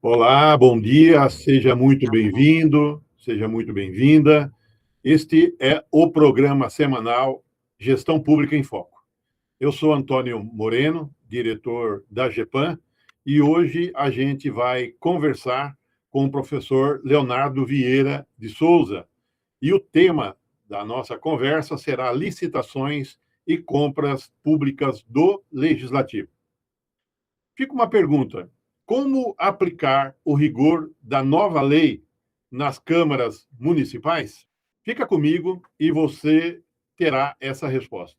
Olá, bom dia, seja muito bem-vindo, seja muito bem-vinda. Este é o programa semanal Gestão Pública em Foco. Eu sou Antônio Moreno, diretor da GEPAM, e hoje a gente vai conversar com o professor Leonardo Vieira de Souza. E o tema da nossa conversa será licitações e compras públicas do Legislativo. Fica uma pergunta: como aplicar o rigor da nova lei nas câmaras municipais? Fica comigo e você terá essa resposta.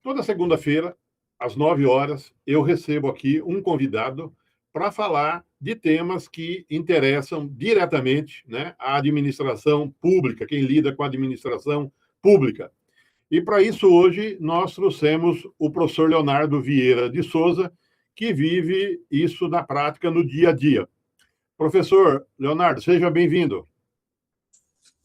Toda segunda-feira, às 9 horas, eu recebo aqui um convidado para falar de temas que interessam diretamente, né, à administração pública, quem lida com a administração pública. E para isso, hoje, nós trouxemos o professor Leonardo Vieira de Souza, que vive isso na prática no dia a dia. Professor Leonardo, seja bem-vindo.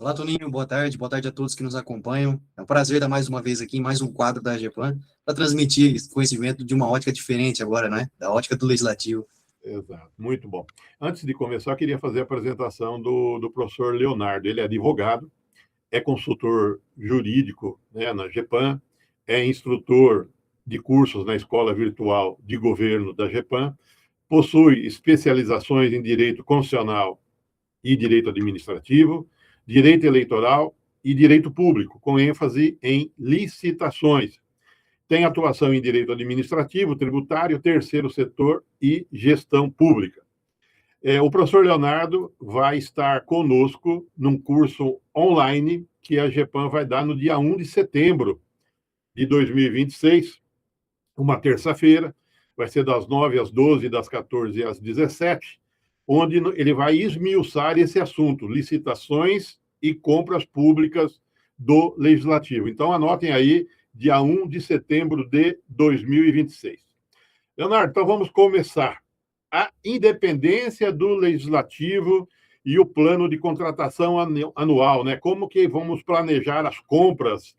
Olá, Toninho, boa tarde a todos que nos acompanham. É um prazer estar mais uma vez aqui em mais um quadro da GEPAM para transmitir esse conhecimento de uma ótica diferente agora, né? Da ótica do Legislativo. Exato, muito bom. Antes de começar, eu queria fazer a apresentação do professor Leonardo. Ele é advogado, é consultor jurídico, né, na GEPAM, é instrutor de cursos na Escola Virtual de Governo da GEPAM, possui especializações em Direito Constitucional e Direito Administrativo, Direito Eleitoral e Direito Público, com ênfase em licitações. Tem atuação em Direito Administrativo, Tributário, Terceiro Setor e Gestão Pública. O professor Leonardo vai estar conosco num curso online que a GEPAM vai dar no dia 1 de setembro de 2026, uma terça-feira, vai ser das 9 às 12, das 14 às 17, onde ele vai esmiuçar esse assunto, licitações e compras públicas do Legislativo. Então, anotem aí, dia 1 de setembro de 2026. Leonardo, então vamos começar. A independência do Legislativo e o plano de contratação anual, né? Como que vamos planejar as compras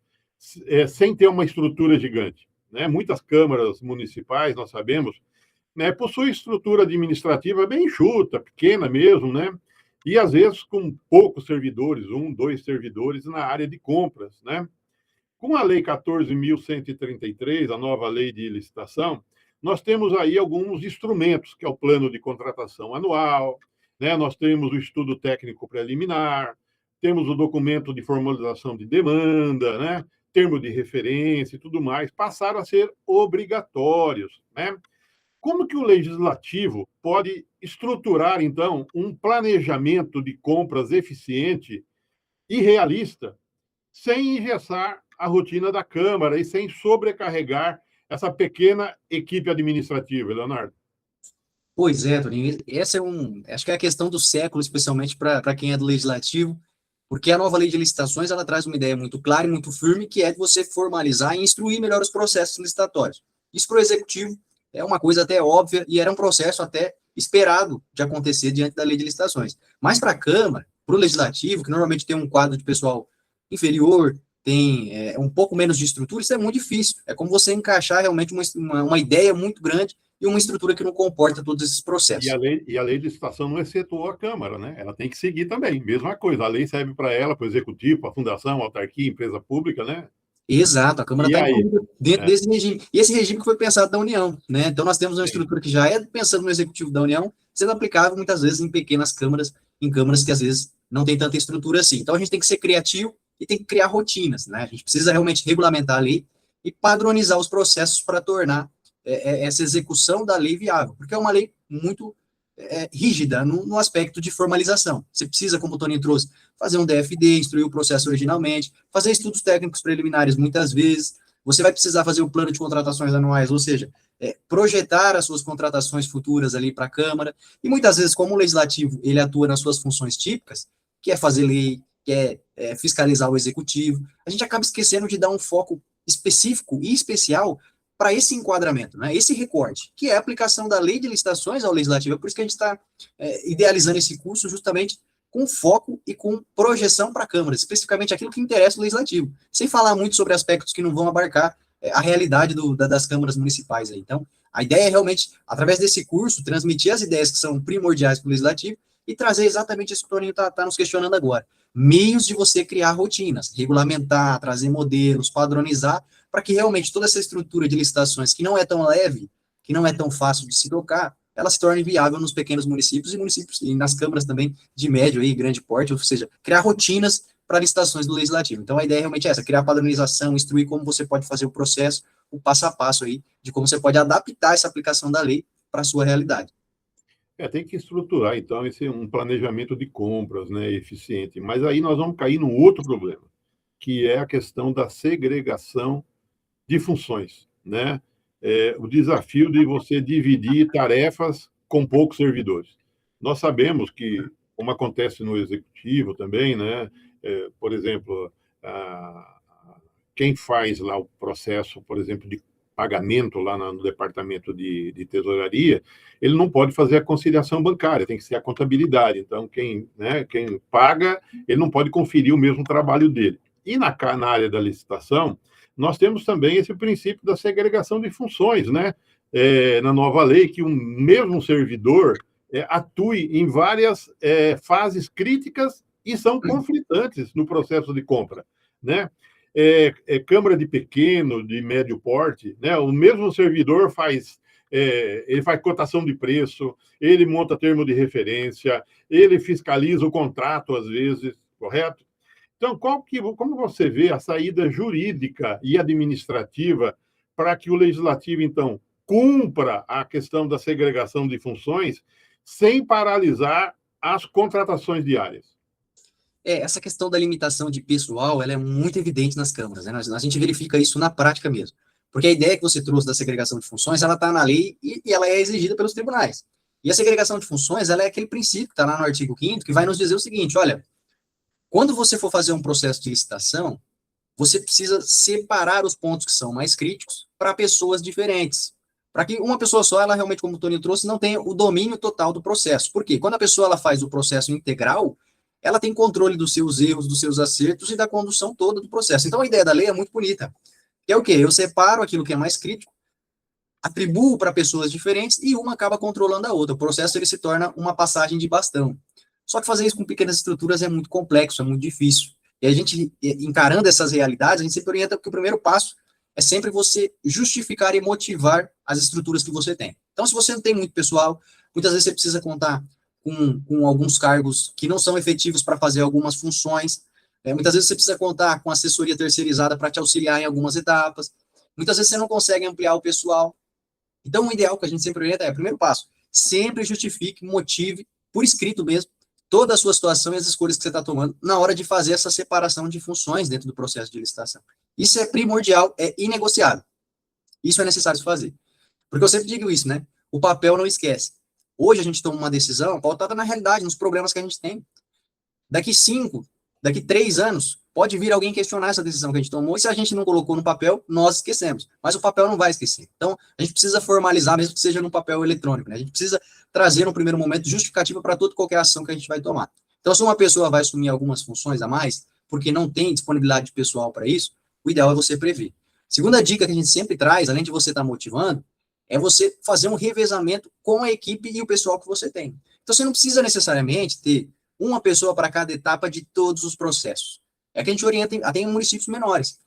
sem ter uma estrutura gigante, né? Muitas câmaras municipais, nós sabemos, né, possuem estrutura administrativa bem enxuta, pequena mesmo, né? E às vezes com poucos servidores, 1, 2 servidores na área de compras, né? Com a Lei 14.133, a nova lei de licitação, nós temos aí alguns instrumentos, que é o plano de contratação anual, né? Nós temos o estudo técnico preliminar, temos o documento de formalização de demanda, né? Termo de referência e tudo mais, passaram a ser obrigatórios, né? Como que o legislativo pode estruturar, então, um planejamento de compras eficiente e realista, sem engessar a rotina da Câmara e sem sobrecarregar essa pequena equipe administrativa, Leonardo? Pois é, Toninho, essa acho que é a questão do século, especialmente para quem é do Legislativo, porque a nova lei de licitações, ela traz uma ideia muito clara e muito firme, que é de você formalizar e instruir melhor os processos licitatórios. Isso para o Executivo é uma coisa até óbvia e era um processo até esperado de acontecer diante da lei de licitações. Mas para a Câmara, para o Legislativo, que normalmente tem um quadro de pessoal inferior, tem um pouco menos de estrutura, isso é muito difícil. É como você encaixar realmente uma ideia muito grande e uma estrutura que não comporta todos esses processos. E a lei de licitação não excetuou a Câmara, né? Ela tem que seguir também, mesma coisa. A lei serve para ela, para o Executivo, para a Fundação, autarquia, empresa pública, né? Exato, a Câmara E está aí? incluída dentro desse regime. E esse regime que foi pensado da União, né? Então, nós temos uma estrutura que já é pensando no Executivo da União, sendo aplicável muitas vezes em pequenas câmaras, em câmaras que às vezes não tem tanta estrutura assim. Então, a gente tem que ser criativo e tem que criar rotinas, né? A gente precisa realmente regulamentar a lei e padronizar os processos para tornar essa execução da lei viável, porque é uma lei muito rígida no aspecto de formalização. Você precisa, como o Tony trouxe, fazer um DFD, instruir o processo originalmente, fazer estudos técnicos preliminares muitas vezes, você vai precisar fazer o plano de contratações anuais, ou seja, projetar as suas contratações futuras ali para a Câmara, e muitas vezes, como o Legislativo, ele atua nas suas funções típicas, que é fazer lei, que é fiscalizar o Executivo, a gente acaba esquecendo de dar um foco específico e especial para esse enquadramento, né, esse recorte, que é a aplicação da lei de licitações ao legislativo. É por isso que a gente está idealizando esse curso justamente com foco e com projeção para a Câmara, especificamente aquilo que interessa o legislativo, sem falar muito sobre aspectos que não vão abarcar a realidade das câmaras municipais. Aí. Então, a ideia é realmente, através desse curso, transmitir as ideias que são primordiais para o legislativo e trazer exatamente isso que o Toninho está nos questionando agora. Meios de você criar rotinas, regulamentar, trazer modelos, padronizar, para que realmente toda essa estrutura de licitações, que não é tão leve, que não é tão fácil de se tocar, ela se torne viável nos pequenos municípios e nas câmaras também de médio e grande porte, ou seja, criar rotinas para licitações do legislativo. Então, a ideia é realmente essa, criar padronização, instruir como você pode fazer o processo, o passo a passo aí, de como você pode adaptar essa aplicação da lei para a sua realidade. Tem que estruturar, então, um planejamento de compras, né, eficiente. Mas aí nós vamos cair num outro problema, que é a questão da segregação de funções, né? O desafio de você dividir tarefas com poucos servidores. Nós sabemos que, como acontece no executivo também, né? Por exemplo, quem faz lá o processo, por exemplo, de pagamento lá no departamento de tesouraria, ele não pode fazer a conciliação bancária, tem que ser a contabilidade. Então, quem paga, ele não pode conferir o mesmo trabalho dele. E na área da licitação, nós temos também esse princípio da segregação de funções, né? Na nova lei, que um mesmo servidor atue em várias fases críticas e são conflitantes no processo de compra, né? Câmara de pequeno, de médio porte, né? O mesmo servidor ele faz cotação de preço, ele monta termo de referência, ele fiscaliza o contrato, às vezes, correto? Então, como você vê a saída jurídica e administrativa para que o legislativo, então, cumpra a questão da segregação de funções sem paralisar as contratações diárias? Essa questão da limitação de pessoal, ela é muito evidente nas câmaras, né? A gente verifica isso na prática mesmo. Porque a ideia que você trouxe da segregação de funções, ela está na lei e ela é exigida pelos tribunais. E a segregação de funções, ela é aquele princípio que está lá no artigo 5º, que vai nos dizer o seguinte, olha, quando você for fazer um processo de licitação, você precisa separar os pontos que são mais críticos para pessoas diferentes. Para que uma pessoa só, ela realmente, como o Toninho trouxe, não tenha o domínio total do processo. Por quê? Quando a pessoa ela faz o processo integral, ela tem controle dos seus erros, dos seus acertos e da condução toda do processo. Então, a ideia da lei é muito bonita. Que é o quê? Eu separo aquilo que é mais crítico, atribuo para pessoas diferentes e uma acaba controlando a outra. O processo ele se torna uma passagem de bastão. Só que fazer isso com pequenas estruturas é muito complexo, é muito difícil. E a gente, encarando essas realidades, a gente sempre orienta que o primeiro passo é sempre você justificar e motivar as estruturas que você tem. Então, se você não tem muito pessoal, muitas vezes você precisa contar com alguns cargos que não são efetivos para fazer algumas funções. Muitas vezes você precisa contar com assessoria terceirizada para te auxiliar em algumas etapas. Muitas vezes você não consegue ampliar o pessoal. Então, o ideal que a gente sempre orienta primeiro passo, sempre justifique, motive, por escrito mesmo, toda a sua situação e as escolhas que você está tomando na hora de fazer essa separação de funções dentro do processo de licitação. Isso é primordial, é inegociável. Isso é necessário se fazer. Porque eu sempre digo isso, né? O papel não esquece. Hoje a gente toma uma decisão pautada na realidade, nos problemas que a gente tem. Daqui 3 anos, pode vir alguém questionar essa decisão que a gente tomou, e se a gente não colocou no papel, nós esquecemos. Mas o papel não vai esquecer. Então, a gente precisa formalizar, mesmo que seja no papel eletrônico, né? A gente precisa trazer, no primeiro momento, justificativa para toda qualquer ação que a gente vai tomar. Então, se uma pessoa vai assumir algumas funções a mais, porque não tem disponibilidade de pessoal para isso, o ideal é você prever. Segunda dica que a gente sempre traz, além de você estar motivando, é você fazer um revezamento com a equipe e o pessoal que você tem. Então, você não precisa necessariamente ter uma pessoa para cada etapa de todos os processos. É que a gente orienta até em municípios menores.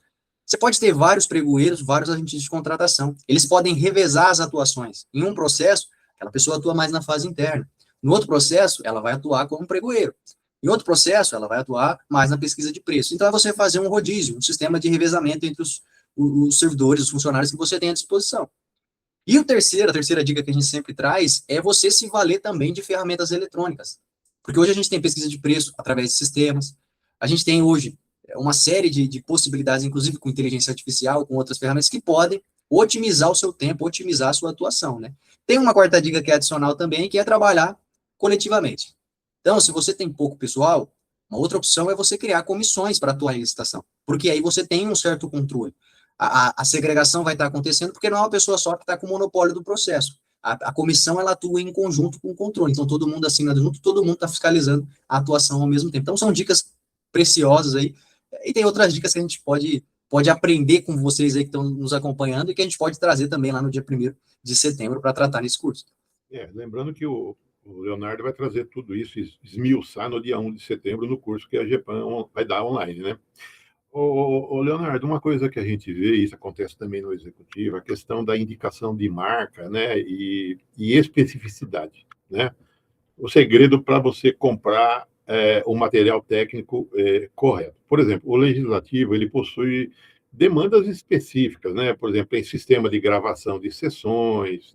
Você pode ter vários pregoeiros, vários agentes de contratação. Eles podem revezar as atuações. Em um processo, aquela pessoa atua mais na fase interna. No outro processo, ela vai atuar como pregoeiro. Em outro processo, ela vai atuar mais na pesquisa de preço. Então, é você fazer um rodízio, um sistema de revezamento entre os servidores, os funcionários que você tem à disposição. E a terceira dica que a gente sempre traz é você se valer também de ferramentas eletrônicas. Porque hoje a gente tem pesquisa de preço através de sistemas, a gente tem hoje uma série de possibilidades, inclusive com inteligência artificial, com outras ferramentas que podem otimizar o seu tempo, otimizar a sua atuação, né? Tem uma quarta dica que é adicional também, que é trabalhar coletivamente. Então, se você tem pouco pessoal, uma outra opção é você criar comissões para atuar em licitação, porque aí você tem um certo controle. a segregação vai estar acontecendo porque não é uma pessoa só que está com o monopólio do processo. A comissão, ela atua em conjunto com o controle. Então, todo mundo assina junto, todo mundo está fiscalizando a atuação ao mesmo tempo. Então, são dicas preciosas aí. E tem outras dicas que a gente pode aprender com vocês aí que estão nos acompanhando e que a gente pode trazer também lá no dia 1º de setembro para tratar nesse curso. Lembrando que o Leonardo vai trazer tudo isso, esmiuçar no dia 1 de setembro no curso que a GEPAM vai dar online, né? Leonardo, uma coisa que a gente vê, e isso acontece também no executivo, a questão da indicação de marca, né, e especificidade, né? O segredo para você comprar o material técnico correto. Por exemplo, o legislativo, ele possui demandas específicas, né? Por exemplo, tem sistema de gravação de sessões,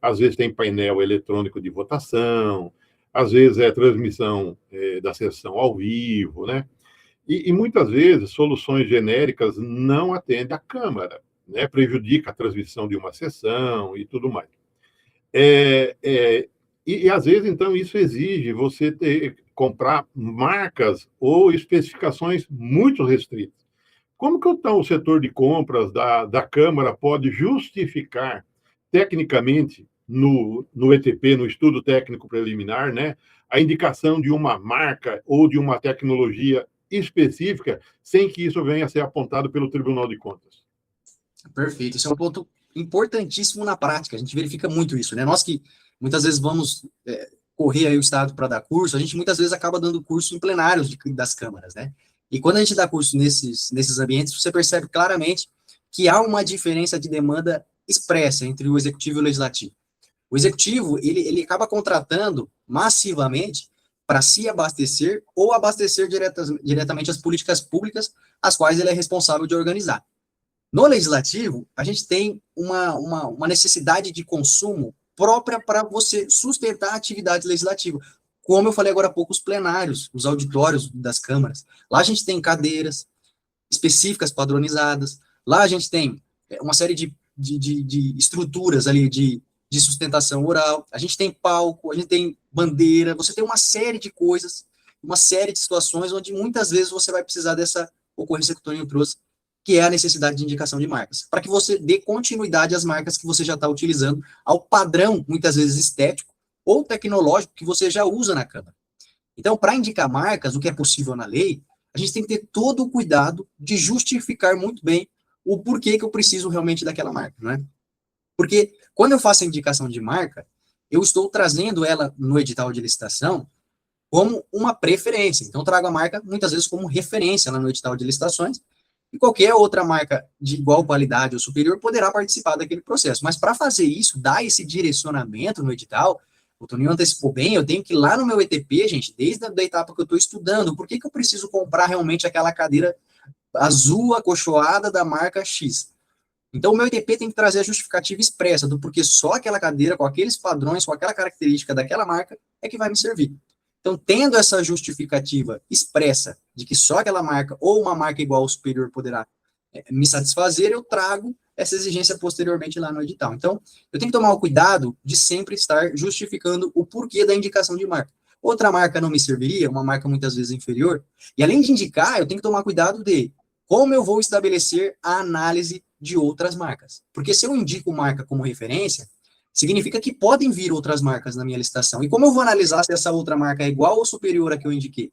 às vezes tem painel eletrônico de votação, às vezes é transmissão da sessão ao vivo, né? E muitas vezes soluções genéricas não atendem à Câmara, né? Prejudica a transmissão de uma sessão e tudo mais. E às vezes, então, isso exige você comprar marcas ou especificações muito restritas. Como que então, o setor de compras da Câmara pode justificar, tecnicamente, no ETP, no estudo técnico preliminar, né, a indicação de uma marca ou de uma tecnologia específica, sem que isso venha a ser apontado pelo Tribunal de Contas? Perfeito. Isso é um ponto importantíssimo na prática. A gente verifica muito isso, né? Nós que muitas vezes vamos correr aí o estado para dar curso, a gente muitas vezes acaba dando curso em plenários das câmaras, né? E quando a gente dá curso nesses ambientes, você percebe claramente que há uma diferença de demanda expressa entre o executivo e o legislativo. O executivo, ele acaba contratando massivamente para se abastecer ou abastecer diretamente as políticas públicas, as quais ele é responsável de organizar. No legislativo, a gente tem uma necessidade de consumo própria para você sustentar a atividade legislativa. Como eu falei agora há pouco, os plenários, os auditórios das câmaras. Lá a gente tem cadeiras específicas, padronizadas. Lá a gente tem uma série de estruturas ali de sustentação oral. A gente tem palco, a gente tem bandeira. Você tem uma série de coisas, uma série de situações onde muitas vezes você vai precisar dessa ocorrência que o Toninho trouxe, que é a necessidade de indicação de marcas, para que você dê continuidade às marcas que você já está utilizando, ao padrão, muitas vezes estético, ou tecnológico, que você já usa na Câmara. Então, para indicar marcas, o que é possível na lei, a gente tem que ter todo o cuidado de justificar muito bem o porquê que eu preciso realmente daquela marca, não é? Porque quando eu faço a indicação de marca, eu estou trazendo ela no edital de licitação como uma preferência. Então, eu trago a marca, muitas vezes, como referência lá no edital de licitações, e qualquer outra marca de igual qualidade ou superior poderá participar daquele processo. Mas para fazer isso, dar esse direcionamento no edital, o Toninho antecipou bem, eu tenho que ir lá no meu ETP, gente, desde a etapa que eu estou estudando, por que eu preciso comprar realmente aquela cadeira azul acolchoada da marca X? Então, o meu ETP tem que trazer a justificativa expressa do porquê só aquela cadeira, com aqueles padrões, com aquela característica daquela marca, é que vai me servir. Então, tendo essa justificativa expressa de que só aquela marca ou uma marca igual ou superior poderá me satisfazer, eu trago essa exigência posteriormente lá no edital. Então, eu tenho que tomar o cuidado de sempre estar justificando o porquê da indicação de marca. Outra marca não me serviria, uma marca muitas vezes inferior, e além de indicar, eu tenho que tomar cuidado de como eu vou estabelecer a análise de outras marcas. Porque se eu indico marca como referência, significa que podem vir outras marcas na minha licitação. E como eu vou analisar se essa outra marca é igual ou superior à que eu indiquei?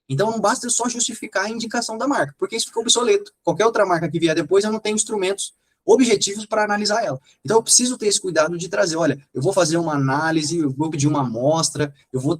Então, não basta eu só justificar a indicação da marca, porque isso fica obsoleto. Qualquer outra marca que vier depois, eu não tenho instrumentos objetivos para analisar ela. Então, eu preciso ter esse cuidado de trazer, olha, eu vou fazer uma análise, eu vou pedir uma amostra, eu vou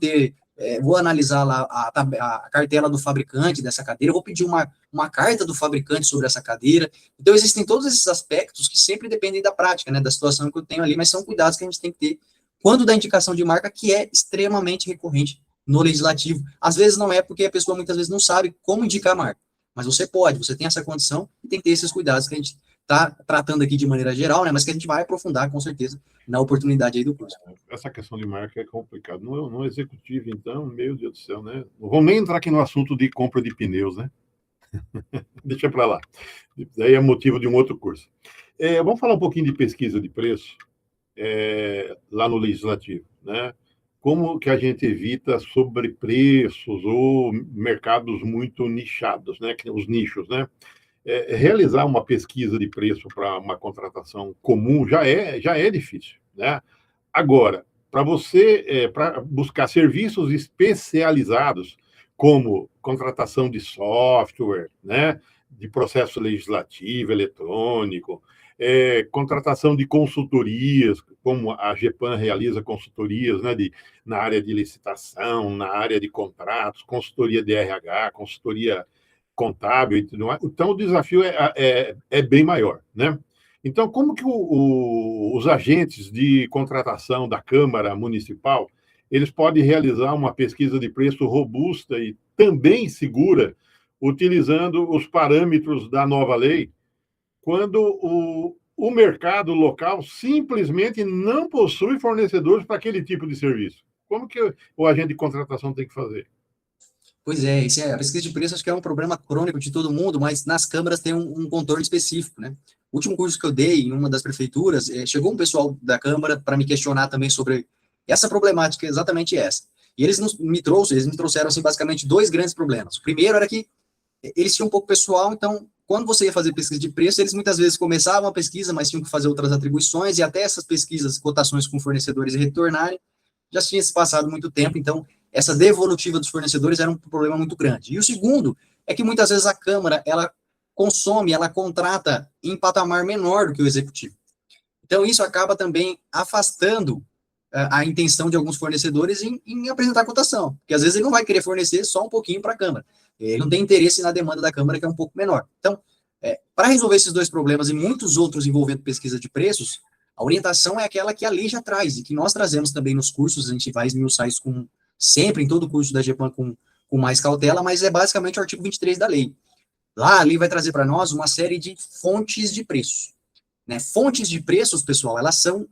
vou analisar lá a cartela do fabricante dessa cadeira, eu vou pedir uma carta do fabricante sobre essa cadeira. Então, existem todos esses aspectos que sempre dependem da prática, né, da situação que eu tenho ali, mas são cuidados que a gente tem que ter quando da indicação de marca, que é extremamente recorrente no legislativo. Às vezes não é porque a pessoa muitas vezes não sabe como indicar a marca, mas você pode, você tem essa condição e tem que ter esses cuidados que a gente está tratando aqui de maneira geral, né, mas que a gente vai aprofundar, com certeza, na oportunidade aí do curso. Essa questão de marca é complicada. No executivo, então, meu Deus do céu, né? Não vamos nem entrar aqui no assunto de compra de pneus, né? Deixa para lá. Daí é motivo de um outro curso. Vamos falar um pouquinho de pesquisa de preço lá no legislativo, né? Como que a gente evita sobrepreços ou mercados muito nichados, né? Os nichos, né? realizar uma pesquisa de preço para uma contratação comum já é difícil, né? Agora, para buscar serviços especializados, como contratação de software, né, de processo legislativo, eletrônico, contratação de consultorias, como a GEPAN realiza consultorias, né, na área de licitação, na área de contratos, consultoria de RH, consultoria contábil e tudo mais. Então, o desafio é bem maior, né? Então, como que os agentes de contratação da Câmara Municipal eles podem realizar uma pesquisa de preço robusta e também segura, utilizando os parâmetros da nova lei, quando o mercado local simplesmente não possui fornecedores para aquele tipo de serviço? Como que o agente de contratação tem que fazer? Pois é, a pesquisa de preço acho que é um problema crônico de todo mundo, mas nas câmaras tem um contorno específico, né? O último curso que eu dei em uma das prefeituras, chegou um pessoal da Câmara para me questionar também sobre essa problemática, exatamente essa. E eles me trouxeram, assim, basicamente dois grandes problemas. O primeiro era que eles tinham um pouco pessoal, então, quando você ia fazer pesquisa de preço, eles muitas vezes começavam a pesquisa, mas tinham que fazer outras atribuições, e até essas pesquisas, cotações com fornecedores retornarem, já tinha se passado muito tempo, então essa devolutiva dos fornecedores era um problema muito grande. E o segundo é que muitas vezes a Câmara, ela consome, ela contrata em patamar menor do que o executivo. Então isso acaba também afastando a intenção de alguns fornecedores em apresentar cotação, porque às vezes ele não vai querer fornecer só um pouquinho para a Câmara, ele não tem interesse na demanda da Câmara, que é um pouco menor. Então, para resolver esses dois problemas e muitos outros envolvendo pesquisa de preços, a orientação é aquela que a lei já traz, e que nós trazemos também nos cursos, a gente vai esmiuçar isso sempre em todo curso da GEPAN com mais cautela, mas é basicamente o artigo 23 da lei. Lá, a lei vai trazer para nós uma série de fontes de preços. Né? Fontes de preços, pessoal, elas são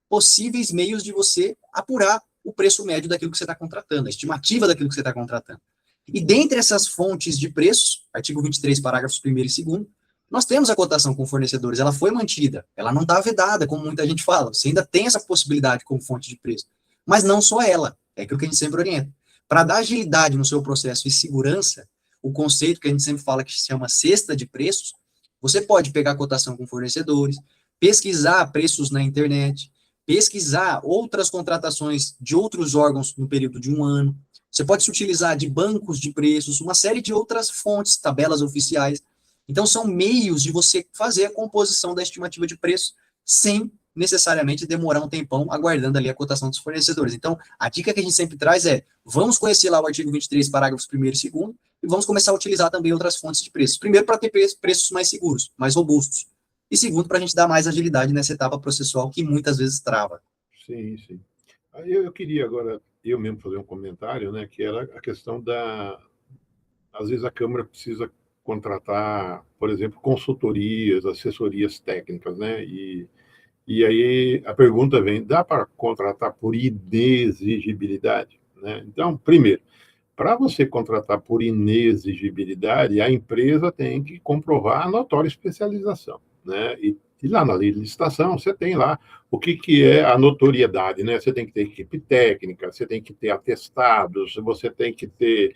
possíveis meios de você apurar o preço médio daquilo que você está contratando, a estimativa daquilo que você está contratando. E dentre essas fontes de preços, artigo 23, parágrafos 1º e 2º, nós temos a cotação com fornecedores, ela foi mantida, ela não está vedada, como muita gente fala, você ainda tem essa possibilidade como fonte de preço, mas não só ela, é aquilo que a gente sempre orienta. Para dar agilidade no seu processo e segurança, o conceito que a gente sempre fala que se chama cesta de preços, você pode pegar a cotação com fornecedores, pesquisar preços na internet, pesquisar outras contratações de outros órgãos no período de um ano, você pode se utilizar de bancos de preços, uma série de outras fontes, tabelas oficiais. Então, são meios de você fazer a composição da estimativa de preço sem necessariamente demorar um tempão aguardando ali a cotação dos fornecedores. Então, a dica que a gente sempre traz é, vamos conhecer lá o artigo 23, parágrafos 1º e 2º, e vamos começar a utilizar também outras fontes de preços. Primeiro, para ter preços mais seguros, mais robustos. E segundo, para a gente dar mais agilidade nessa etapa processual que muitas vezes trava. Sim, sim. Eu queria agora, eu mesmo fazer um comentário, né, que era a questão às vezes a Câmara precisa contratar, por exemplo, consultorias, assessorias técnicas, né, e aí a pergunta vem, dá para contratar por inexigibilidade? Né? Então, primeiro, para você contratar por inexigibilidade, a empresa tem que comprovar a notória especialização, né? E lá na lei de licitação, você tem lá o que é a notoriedade, né? Você tem que ter equipe técnica, você tem que ter atestados, você tem que ter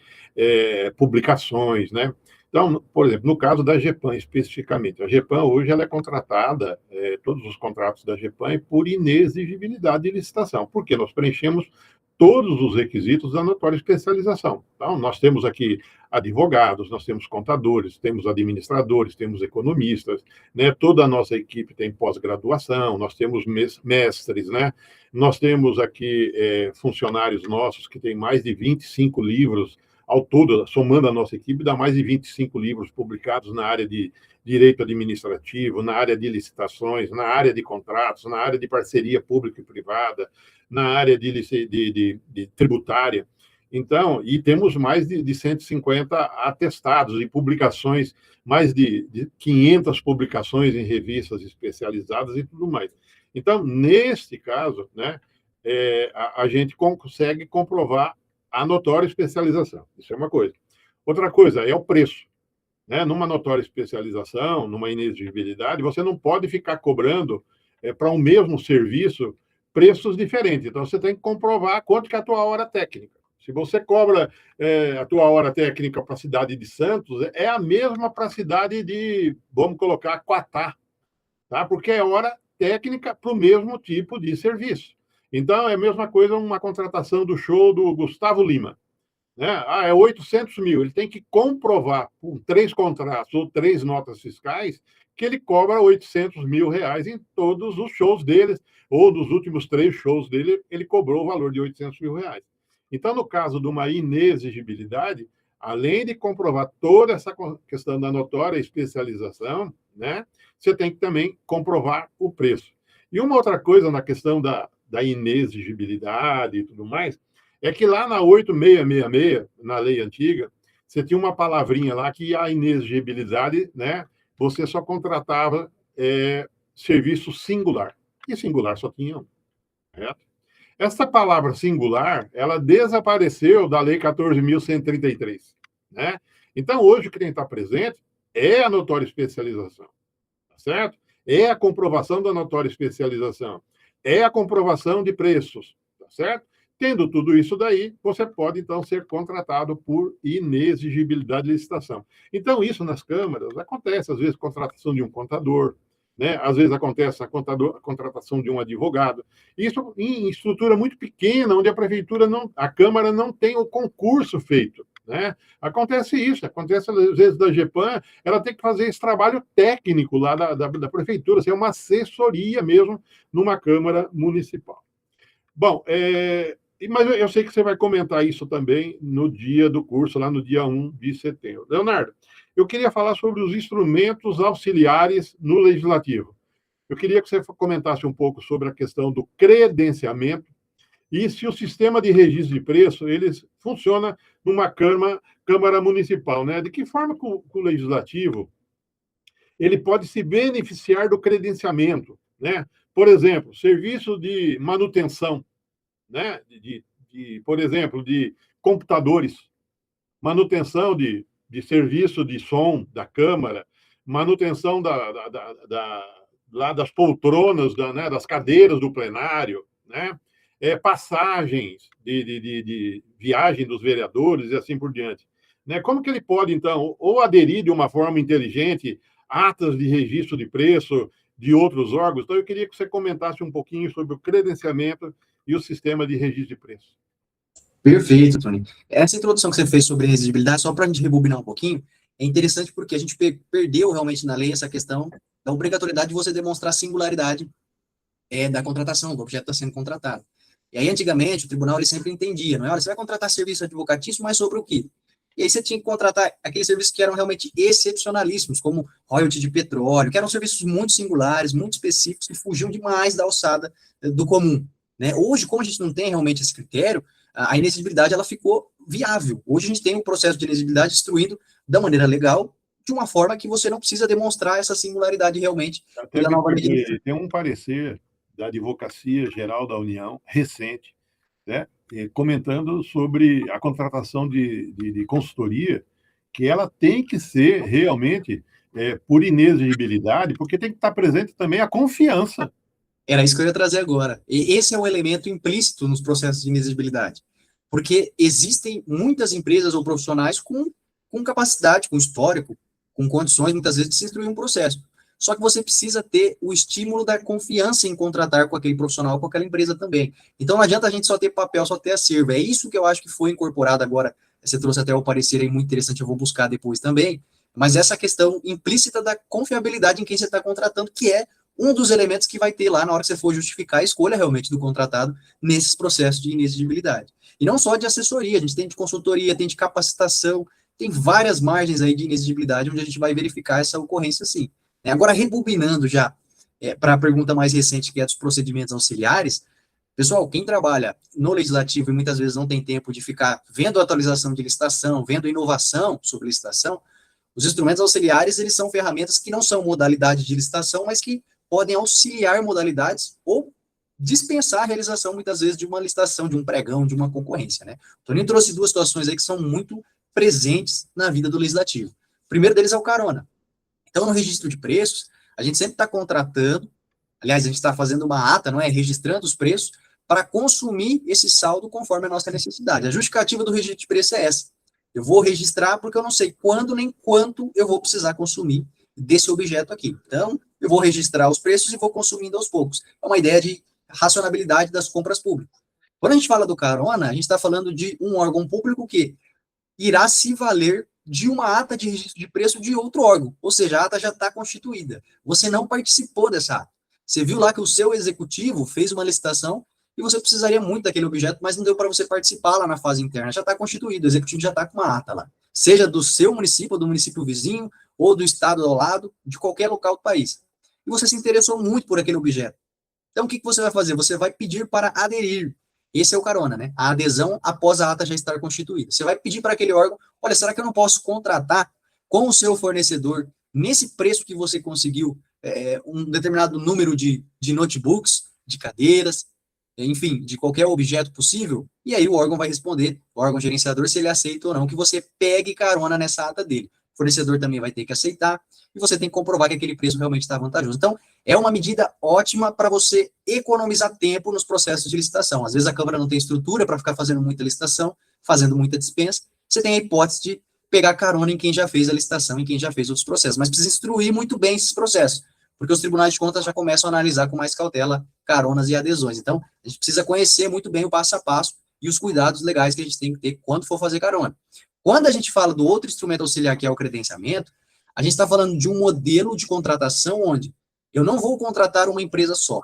publicações, né? Então, por exemplo, no caso da GEPAN especificamente, a GEPAN hoje ela é contratada, todos os contratos da GEPAN é por inexigibilidade de licitação, porque nós preenchemos todos os requisitos da notória especialização. Então, nós temos aqui advogados, nós temos contadores, temos administradores, temos economistas, né? Toda a nossa equipe tem pós-graduação, nós temos mestres, né? Nós temos aqui funcionários nossos que têm mais de 25 livros, ao todo, somando a nossa equipe, dá mais de 25 livros publicados na área de direito administrativo, na área de licitações, na área de contratos, na área de parceria pública e privada, na área de tributária. Então, e temos mais de 150 atestados e publicações, mais de 500 publicações em revistas especializadas e tudo mais. Então, neste caso, né, a gente consegue comprovar a notória especialização. Isso é uma coisa. Outra coisa é o preço. Né? Numa notória especialização, numa inexigibilidade, você não pode ficar cobrando para um mesmo serviço preços diferentes. Então, você tem que comprovar quanto que é a tua hora técnica. Se você cobra a tua hora técnica para a cidade de Santos, é a mesma para a cidade de, vamos colocar, Quatá, tá? Porque é hora técnica para o mesmo tipo de serviço. Então, é a mesma coisa uma contratação do show do Gustavo Lima. Né? É 800 mil. Ele tem que comprovar, com 3 contratos ou 3 notas fiscais, que ele cobra 800 mil reais em todos os shows dele, ou dos últimos 3 shows dele, ele cobrou o valor de 800 mil reais. Então, no caso de uma inexigibilidade, além de comprovar toda essa questão da notória especialização, né, você tem que também comprovar o preço. E uma outra coisa na questão da inexigibilidade e tudo mais, é que lá na 8666, na lei antiga, você tinha uma palavrinha lá que a inexigibilidade, né, você só contratava serviço singular. E singular só tinha um. Certo? Essa palavra singular, ela desapareceu da lei 14.133. Né? Então, hoje, o que tem que estar presente é a notória especialização. Tá certo? É a comprovação da notória especialização. É a comprovação de preços. Tá certo? Tendo tudo isso daí, você pode, então, ser contratado por inexigibilidade de licitação. Então, isso nas câmaras acontece, às vezes, contratação de um contador, né? Às vezes acontece a contratação de um advogado. Isso em estrutura muito pequena, onde a prefeitura a Câmara não tem o concurso feito. Né? Acontece isso, acontece às vezes da GEPAM, ela tem que fazer esse trabalho técnico lá da prefeitura, ser uma assessoria mesmo numa Câmara Municipal. Bom, mas eu sei que você vai comentar isso também no dia do curso, lá no dia 1 de setembro. Leonardo, eu queria falar sobre os instrumentos auxiliares no Legislativo. Eu queria que você comentasse um pouco sobre a questão do credenciamento e se o sistema de registro de preço ele funciona numa Câmara Municipal. Né? De que forma que o Legislativo ele pode se beneficiar do credenciamento? Né? Por exemplo, serviço de manutenção, né? Por exemplo, de computadores, manutenção de serviço de som da Câmara, manutenção lá das poltronas, né? Das cadeiras do plenário, né? Passagens de viagem dos vereadores e assim por diante. Né? Como que ele pode, então, ou aderir de uma forma inteligente atas de registro de preço de outros órgãos? Então, eu queria que você comentasse um pouquinho sobre o credenciamento e o sistema de registro de preço. Perfeito, Tony. Essa introdução que você fez sobre inexigibilidade, só para a gente rebobinar um pouquinho, é interessante porque a gente perdeu realmente na lei essa questão da obrigatoriedade de você demonstrar singularidade da contratação, do objeto que está sendo contratado. E aí, antigamente, o tribunal ele sempre entendia, não é? Olha, você vai contratar serviço advocatício, mas sobre o quê? E aí você tinha que contratar aqueles serviços que eram realmente excepcionalíssimos, como royalty de petróleo, que eram serviços muito singulares, muito específicos, que fugiam demais da alçada do comum. Né? Hoje, como a gente não tem realmente esse critério, a inexigibilidade ela ficou viável. Hoje a gente tem um processo de inexigibilidade instruído da maneira legal, de uma forma que você não precisa demonstrar essa singularidade realmente. Até porque tem um parecer da Advocacia Geral da União, recente, né, comentando sobre a contratação de consultoria, que ela tem que ser realmente por inexigibilidade, porque tem que estar presente também a confiança. Era isso que eu ia trazer agora. E esse é um elemento implícito nos processos de inexigibilidade, porque existem muitas empresas ou profissionais com capacidade, com histórico, com condições, muitas vezes, de se instruir um processo. Só que você precisa ter o estímulo da confiança em contratar com aquele profissional, com aquela empresa também. Então não adianta a gente só ter papel, só ter acervo. É isso que eu acho que foi incorporado agora. Você trouxe até o parecer aí muito interessante, eu vou buscar depois também. Mas essa questão implícita da confiabilidade em quem você está contratando, que é um dos elementos que vai ter lá na hora que você for justificar a escolha realmente do contratado nesses processos de inexigibilidade. E não só de assessoria, a gente tem de consultoria, tem de capacitação, tem várias margens aí de inexigibilidade onde a gente vai verificar essa ocorrência sim. Agora, rebobinando já para a pergunta mais recente, que é dos procedimentos auxiliares, pessoal, quem trabalha no legislativo e muitas vezes não tem tempo de ficar vendo a atualização de licitação, vendo inovação sobre licitação, os instrumentos auxiliares, eles são ferramentas que não são modalidade de licitação, mas que podem auxiliar modalidades ou dispensar a realização, muitas vezes, de uma licitação, de um pregão, de uma concorrência. Né? O Toninho trouxe 2 situações aí que são muito presentes na vida do legislativo. O primeiro deles é o carona. Então, no registro de preços, a gente sempre está contratando, aliás, a gente está fazendo uma ata, não é? Registrando os preços, para consumir esse saldo conforme a nossa necessidade. A justificativa do registro de preço é essa. Eu vou registrar porque eu não sei quando nem quanto eu vou precisar consumir desse objeto aqui. Então, eu vou registrar os preços e vou consumindo aos poucos. É uma ideia de racionalidade das compras públicas. Quando a gente fala do carona, a gente está falando de um órgão público que irá se valer de uma ata de registro de preço de outro órgão, ou seja, a ata já está constituída. Você não participou dessa ata. Você viu lá que o seu executivo fez uma licitação e você precisaria muito daquele objeto, mas não deu para você participar lá na fase interna. Já está constituído, o executivo já está com uma ata lá. Seja do seu município, ou do município vizinho, ou do estado ao lado, de qualquer local do país. E você se interessou muito por aquele objeto. Então, o que você vai fazer? Você vai pedir para aderir. Esse é o carona, né? A adesão após a ata já estar constituída. Você vai pedir para aquele órgão, olha, será que eu não posso contratar com o seu fornecedor, nesse preço que você conseguiu, um determinado número de notebooks, de cadeiras, enfim, de qualquer objeto possível? E aí o órgão vai responder, o órgão gerenciador, se ele aceita ou não, que você pegue carona nessa ata dele. O fornecedor também vai ter que aceitar, e você tem que comprovar que aquele preço realmente está vantajoso. Então, é uma medida ótima para você economizar tempo nos processos de licitação. Às vezes a Câmara não tem estrutura para ficar fazendo muita licitação, fazendo muita dispensa. Você tem a hipótese de pegar carona em quem já fez a licitação, em quem já fez outros processos. Mas precisa instruir muito bem esses processos, porque os tribunais de contas já começam a analisar com mais cautela caronas e adesões. Então, a gente precisa conhecer muito bem o passo a passo e os cuidados legais que a gente tem que ter quando for fazer carona. Quando a gente fala do outro instrumento auxiliar, que é o credenciamento, a gente está falando de um modelo de contratação onde eu não vou contratar uma empresa só.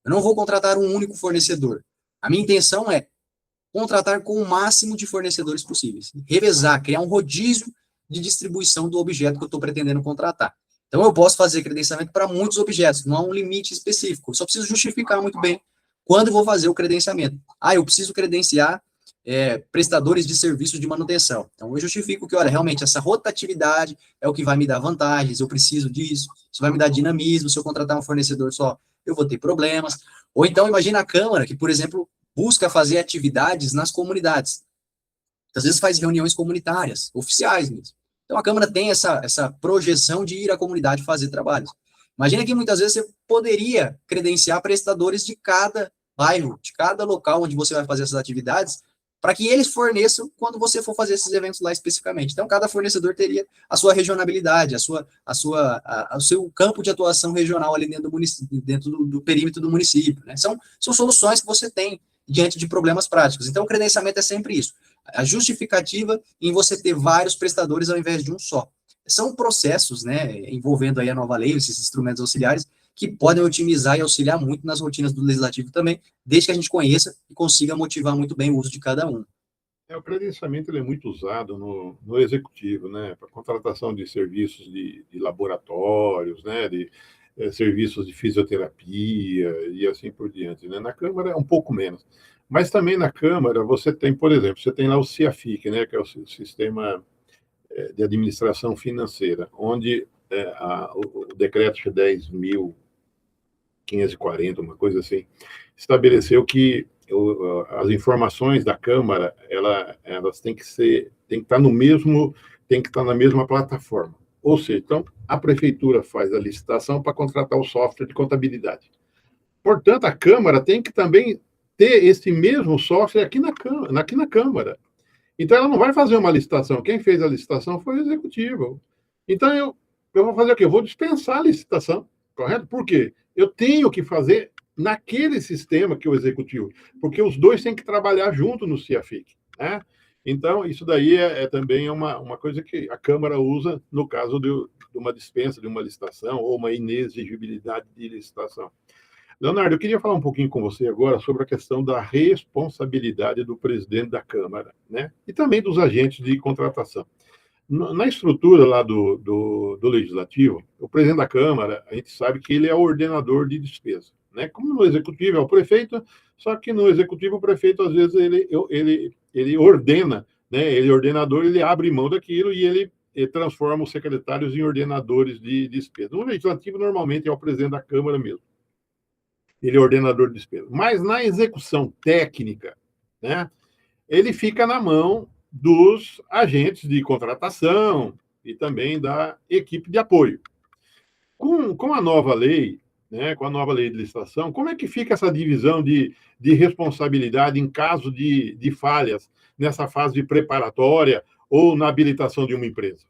Eu não vou contratar um único fornecedor. A minha intenção é contratar com o máximo de fornecedores possíveis. Revezar, criar um rodízio de distribuição do objeto que eu estou pretendendo contratar. Então, eu posso fazer credenciamento para muitos objetos, não há um limite específico. Eu só preciso justificar muito bem quando eu vou fazer o credenciamento. Eu preciso credenciar prestadores de serviços de manutenção. Então, eu justifico que, olha, realmente, essa rotatividade é o que vai me dar vantagens, eu preciso disso, isso vai me dar dinamismo, se eu contratar um fornecedor só, eu vou ter problemas. Ou então, imagina a Câmara, que, por exemplo, busca fazer atividades nas comunidades. Às vezes faz reuniões comunitárias, oficiais mesmo. Então, a Câmara tem essa projeção de ir à comunidade fazer trabalhos. Imagina que, muitas vezes, você poderia credenciar prestadores de cada bairro, de cada local onde você vai fazer essas atividades, para que eles forneçam quando você for fazer esses eventos lá especificamente. Então, cada fornecedor teria a sua regionalidade, o seu campo de atuação regional ali dentro do município, dentro do perímetro do município, né? São soluções que você tem diante de problemas práticos. Então, o credenciamento é sempre isso. A justificativa em você ter vários prestadores ao invés de um só. São processos, né, envolvendo aí a nova lei, esses instrumentos auxiliares, que podem otimizar e auxiliar muito nas rotinas do legislativo também, desde que a gente conheça e consiga motivar muito bem o uso de cada um. O credenciamento ele é muito usado no executivo, né, para contratação de serviços de laboratórios, né, de serviços de fisioterapia e assim por diante, né. Na Câmara é um pouco menos. Mas também na Câmara você tem, por exemplo, você tem lá o CIAFIC, né, que é o Sistema de Administração Financeira, onde o decreto 10.540, uma coisa assim, estabeleceu que as informações da Câmara, elas têm que estar na mesma plataforma. Ou seja, então, a Prefeitura faz a licitação para contratar o software de contabilidade. Portanto, a Câmara tem que também ter esse mesmo software aqui na Câmara. Então, ela não vai fazer uma licitação. Quem fez a licitação foi o Executivo. Então, eu vou fazer o quê? Eu vou dispensar a licitação, correto? Por quê? Eu tenho que fazer naquele sistema que é o Executivo, porque os dois têm que trabalhar junto no CIAFIC, né? Então, isso daí também uma coisa que a Câmara usa no caso de uma dispensa de uma licitação ou uma inexigibilidade de licitação. Leonardo, eu queria falar um pouquinho com você agora sobre a questão da responsabilidade do presidente da Câmara, né? E também dos agentes de contratação. Na estrutura lá do Legislativo, o presidente da Câmara, a gente sabe que ele é o ordenador de despesa, né? Como no Executivo é o prefeito, só que no Executivo o prefeito, às vezes, ele ordena, né? Ele é ordenador, ele abre mão daquilo e ele transforma os secretários em ordenadores de despesa. No Legislativo, normalmente, é o presidente da Câmara mesmo. Ele é ordenador de despesa. Mas na execução técnica, né, ele fica na mão dos agentes de contratação e também da equipe de apoio. Com a nova lei, né, com a nova lei de licitação, como é que fica essa divisão de responsabilidade em caso de falhas nessa fase de preparatória ou na habilitação de uma empresa?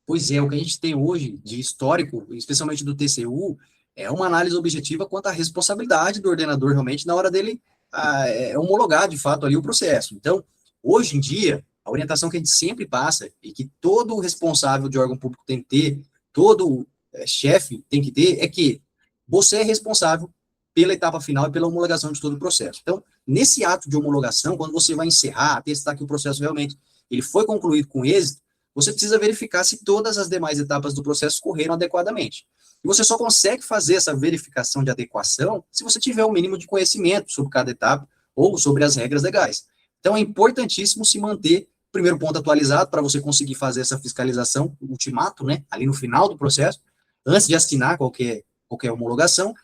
Pois é, o que a gente tem hoje de histórico, especialmente do TCU, é uma análise objetiva quanto à responsabilidade do ordenador realmente na hora dele homologar de fato ali o processo. Então, hoje em dia, a orientação que a gente sempre passa e que todo responsável de órgão público tem que ter, todo chefe tem que ter, é que você é responsável pela etapa final e pela homologação de todo o processo. Então, nesse ato de homologação, quando você vai encerrar, atestar que o processo realmente ele foi concluído com êxito, você precisa verificar se todas as demais etapas do processo correram adequadamente. E você só consegue fazer essa verificação de adequação se você tiver o mínimo de conhecimento sobre cada etapa ou sobre as regras legais. Então, é importantíssimo se manter, primeiro ponto, atualizado para você conseguir fazer essa fiscalização, o ultimato, né, ali no final do processo, antes de assinar qualquer homologação,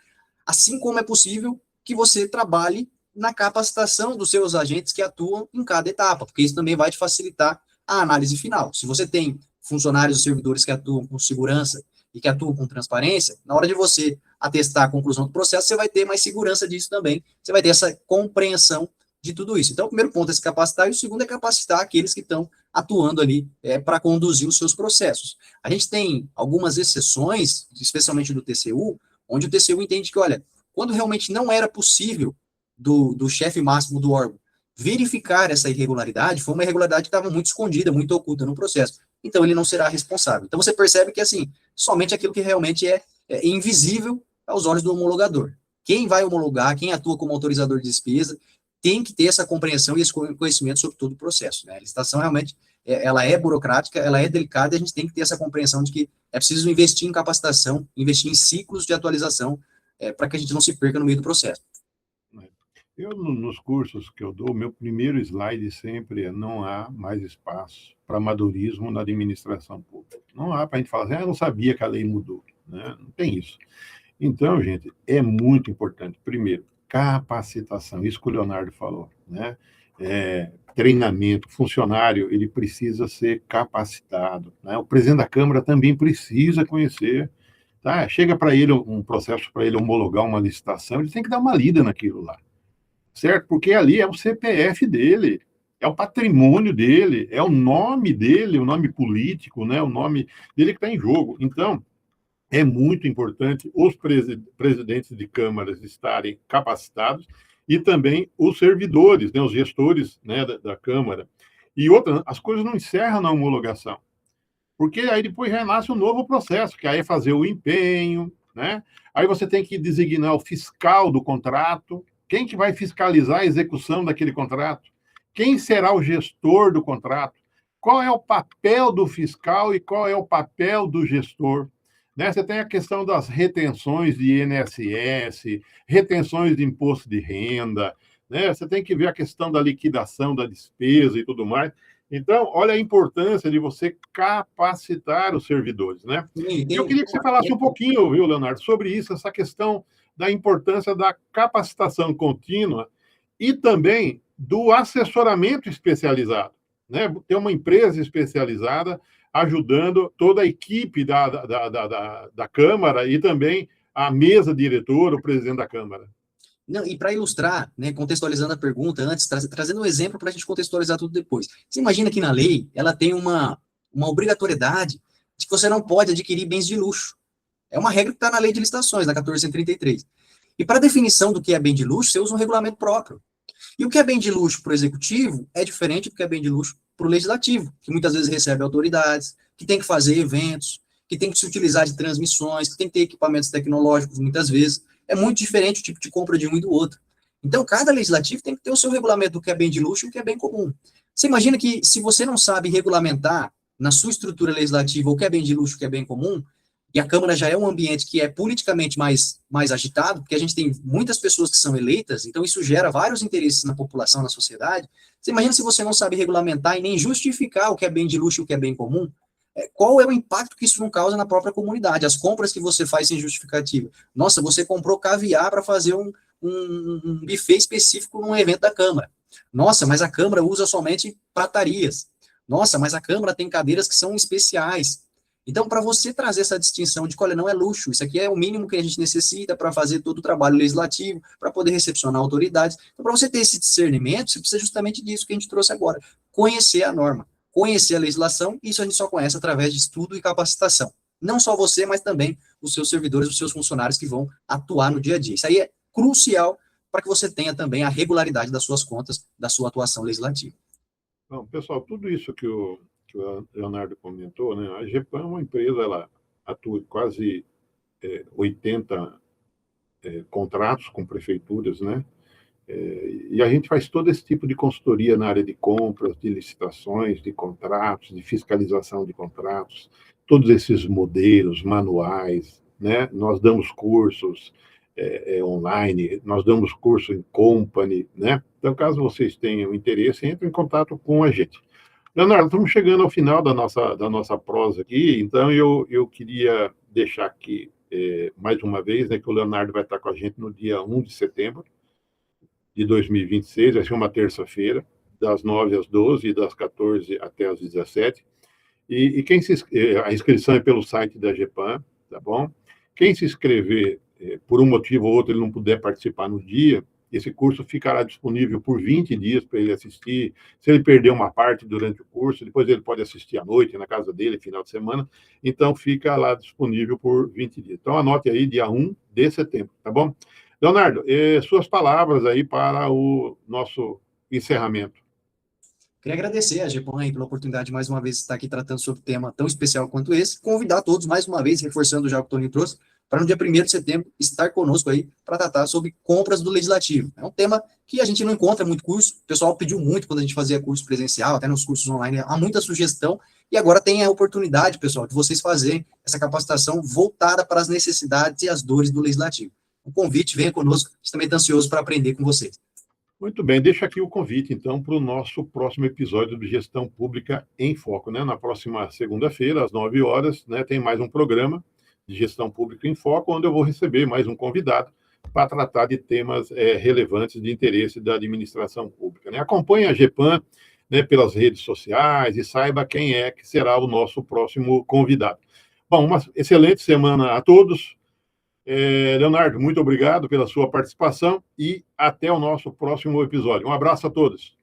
assim como é possível que você trabalhe na capacitação dos seus agentes que atuam em cada etapa, porque isso também vai te facilitar a análise final. Se você tem funcionários ou servidores que atuam com segurança e que atuam com transparência, na hora de você atestar a conclusão do processo, você vai ter mais segurança disso também, você vai ter essa compreensão de tudo isso. Então, o primeiro ponto é se capacitar, e o segundo é capacitar aqueles que estão atuando ali para conduzir os seus processos. A gente tem algumas exceções, especialmente do TCU, onde o TCU entende que, olha, quando realmente não era possível do chefe máximo do órgão verificar essa irregularidade, foi uma irregularidade que estava muito escondida, muito oculta no processo. Então, ele não será responsável. Então, você percebe que, assim, somente aquilo que realmente é invisível aos olhos do homologador. Quem vai homologar, quem atua como autorizador de despesa, tem que ter essa compreensão e esse conhecimento sobre todo o processo, né? A licitação, realmente, ela é burocrática, ela é delicada, e a gente tem que ter essa compreensão de que é preciso investir em capacitação, investir em ciclos de atualização, para que a gente não se perca no meio do processo. Eu, nos cursos que eu dou, meu primeiro slide sempre é: não há mais espaço para amadorismo na administração pública. Não há para a gente falar assim, eu não sabia que a lei mudou, né? Não tem isso. Então, gente, é muito importante, primeiro, capacitação, isso que o Leonardo falou, né? Treinamento, funcionário, ele precisa ser capacitado, né? O presidente da Câmara também precisa conhecer, tá? Chega para ele um processo para ele homologar uma licitação, ele tem que dar uma lida naquilo lá, certo? Porque ali é o CPF dele, é o patrimônio dele, é o nome dele, o nome político, né? O nome dele que está em jogo. Então, é muito importante os presidentes de câmaras estarem capacitados e também os servidores, né, os gestores, né, da Câmara. E outra, as coisas não encerram na homologação, porque aí depois renasce um novo processo, que aí é fazer o empenho, né? Aí você tem que designar o fiscal do contrato, quem que vai fiscalizar a execução daquele contrato, quem será o gestor do contrato, qual é o papel do fiscal e qual é o papel do gestor. Né? Você tem a questão das retenções de INSS, retenções de imposto de renda, né? Você tem que ver a questão da liquidação da despesa e tudo mais. Então, olha a importância de você capacitar os servidores, né? E eu queria que você falasse um pouquinho, viu, Leonardo, sobre isso, essa questão da importância da capacitação contínua e também do assessoramento especializado, né? Ter uma empresa especializada ajudando toda a equipe da Câmara e também a mesa diretora, o presidente da Câmara. Não, e para ilustrar, né, contextualizando a pergunta antes, trazendo um exemplo para a gente contextualizar tudo depois. Você imagina que na lei ela tem uma obrigatoriedade de que você não pode adquirir bens de luxo. É uma regra que está na lei de licitações, na 1433. E para definição do que é bem de luxo, você usa um regulamento próprio. E o que é bem de luxo para o executivo é diferente do que é bem de luxo para o legislativo, que muitas vezes recebe autoridades, que tem que fazer eventos, que tem que se utilizar de transmissões, que tem que ter equipamentos tecnológicos, muitas vezes. É muito diferente o tipo de compra de um e do outro. Então, cada legislativo tem que ter o seu regulamento do que é bem de luxo e o que é bem comum. Você imagina que, se você não sabe regulamentar na sua estrutura legislativa o que é bem de luxo e o que é bem comum, e a Câmara já é um ambiente que é politicamente mais agitado, porque a gente tem muitas pessoas que são eleitas, então isso gera vários interesses na população, na sociedade. Você imagina se você não sabe regulamentar e nem justificar o que é bem de luxo e o que é bem comum? Qual é o impacto que isso não causa na própria comunidade? As compras que você faz sem justificativa. Nossa, você comprou caviar para fazer um buffet específico num evento da Câmara. Nossa, mas a Câmara usa somente pratarias. Nossa, mas a Câmara tem cadeiras que são especiais. Então, para você trazer essa distinção de que, olha, não é luxo, isso aqui é o mínimo que a gente necessita para fazer todo o trabalho legislativo, para poder recepcionar autoridades. Então, para você ter esse discernimento, você precisa justamente disso que a gente trouxe agora, conhecer a norma, conhecer a legislação, e isso a gente só conhece através de estudo e capacitação. Não só você, mas também os seus servidores, os seus funcionários que vão atuar no dia a dia. Isso aí é crucial para que você tenha também a regularidade das suas contas, da sua atuação legislativa. Bom, pessoal, tudo isso que o Leonardo comentou, né? A GEPAM é uma empresa, ela atua em quase 80 contratos com prefeituras, né? E a gente faz todo esse tipo de consultoria na área de compras, de licitações, de contratos, de fiscalização de contratos, todos esses modelos, manuais, né? Nós damos cursos online, nós damos curso em company, né? Então, caso vocês tenham interesse, entrem em contato com a gente. Leonardo, estamos chegando ao final da nossa prosa aqui, então eu queria deixar aqui, mais uma vez, né, que o Leonardo vai estar com a gente no dia 1 de setembro de 2026, vai ser uma terça-feira, das 9 às 12 e das 14 até às 17. E a inscrição é pelo site da GEPAM, tá bom? Quem se inscrever, por um motivo ou outro, ele não puder participar no dia, esse curso ficará disponível por 20 dias para ele assistir. Se ele perder uma parte durante o curso, depois ele pode assistir à noite, na casa dele, final de semana. Então, fica lá disponível por 20 dias. Então, anote aí, dia 1 de setembro, tá bom? Leonardo, suas palavras aí para o nosso encerramento. Queria agradecer a GEPAM aí pela oportunidade de mais uma vez estar aqui tratando sobre um tema tão especial quanto esse. Convidar todos mais uma vez, reforçando já o que o Toninho trouxe, para no dia 1º de setembro estar conosco aí para tratar sobre compras do Legislativo. É um tema que a gente não encontra muito curso, o pessoal pediu muito quando a gente fazia curso presencial, até nos cursos online, há muita sugestão, e agora tem a oportunidade, pessoal, de vocês fazerem essa capacitação voltada para as necessidades e as dores do Legislativo. O convite, venha conosco, a gente também está ansioso para aprender com vocês. Muito bem, deixa aqui o convite, então, para o nosso próximo episódio do Gestão Pública em Foco, né? Na próxima segunda-feira, às 9 horas, né, tem mais um programa de Gestão Pública em Foco, onde eu vou receber mais um convidado para tratar de temas relevantes de interesse da administração pública, né? Acompanhe a GEPAM, né, pelas redes sociais e saiba quem é que será o nosso próximo convidado. Bom, uma excelente semana a todos. Leonardo, muito obrigado pela sua participação e até o nosso próximo episódio. Um abraço a todos.